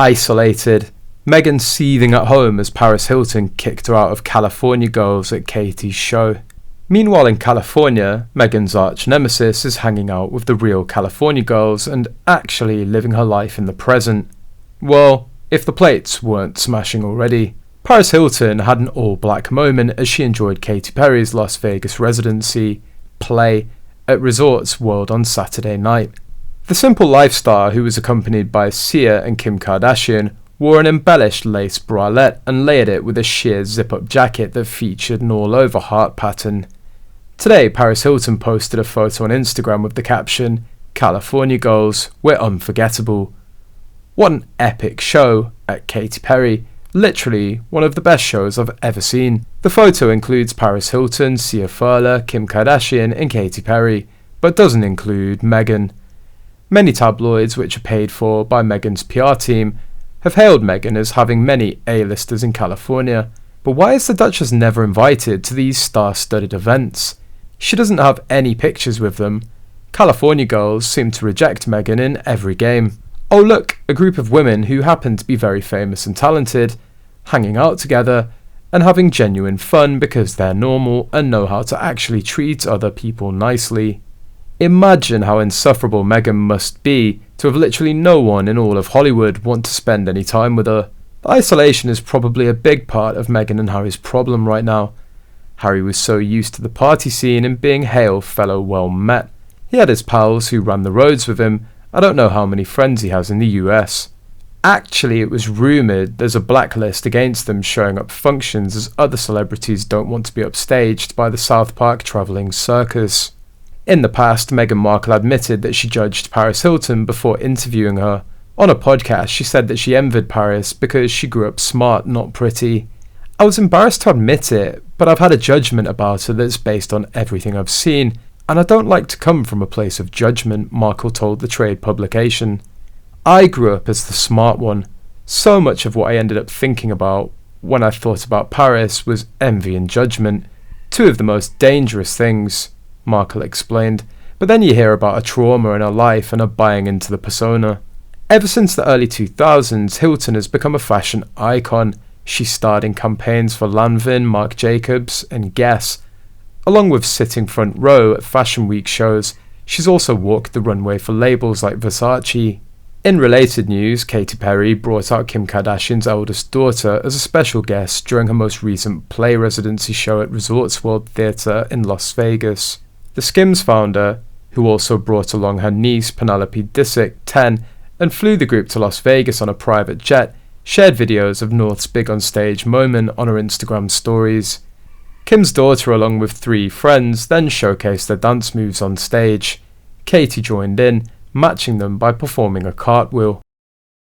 Isolated. Meghan seething at home as Paris Hilton kicked her out of California Girls at Katy's show. Meanwhile in California, Meghan's arch nemesis is hanging out with the real California girls and actually living her life in the present. Well, if the plates weren't smashing already. Paris Hilton had an all-black moment as she enjoyed Katy Perry's Las Vegas residency play at Resorts World on Saturday night. The simple lifestyle, who was accompanied by Sia and Kim Kardashian, wore an embellished lace bralette and layered it with a sheer zip-up jacket that featured an all-over heart pattern. Today, Paris Hilton posted a photo on Instagram with the caption, "California Girls, we're unforgettable." What an epic show at Katy Perry. Literally one of the best shows I've ever seen. The photo includes Paris Hilton, Sia Furler, Kim Kardashian and Katy Perry, but doesn't include Meghan. Many tabloids, which are paid for by Meghan's PR team, have hailed Meghan as having many A-listers in California. But why is the Duchess never invited to these star-studded events? She doesn't have any pictures with them. California girls seem to reject Meghan in every game. Oh look, a group of women who happen to be very famous and talented, hanging out together and having genuine fun because they're normal and know how to actually treat other people nicely. Imagine how insufferable Meghan must be to have literally no one in all of Hollywood want to spend any time with her. The isolation is probably a big part of Meghan and Harry's problem right now. Harry was so used to the party scene and being hail fellow well met. He had his pals who ran the roads with him. I don't know how many friends he has in the US. Actually, it was rumoured there's a blacklist against them showing up functions as other celebrities don't want to be upstaged by the South Park travelling circus. In the past, Meghan Markle admitted that she judged Paris Hilton before interviewing her. On a podcast, she said that she envied Paris because she grew up smart, not pretty. I was embarrassed to admit it, but I've had a judgment about her that's based on everything I've seen, and I don't like to come from a place of judgment, Markle told the trade publication. I grew up as the smart one. So much of what I ended up thinking about when I thought about Paris was envy and judgment, two of the most dangerous things, Markle explained. But then you hear about a trauma in her life and are buying into the persona. Ever since the early 2000s, Hilton has become a fashion icon. She starred in campaigns for Lanvin, Marc Jacobs and Guess. Along with sitting front row at Fashion Week shows, she's also walked the runway for labels like Versace. In related news, Katy Perry brought out Kim Kardashian's eldest daughter as a special guest during her most recent play residency show at Resorts World Theatre in Las Vegas. The Skims founder, who also brought along her niece Penelope Disick, 10, and flew the group to Las Vegas on a private jet, shared videos of North's big on stage moment on her Instagram stories. Kim's daughter, along with 3 friends, then showcased their dance moves on stage. Katy joined in, matching them by performing a cartwheel.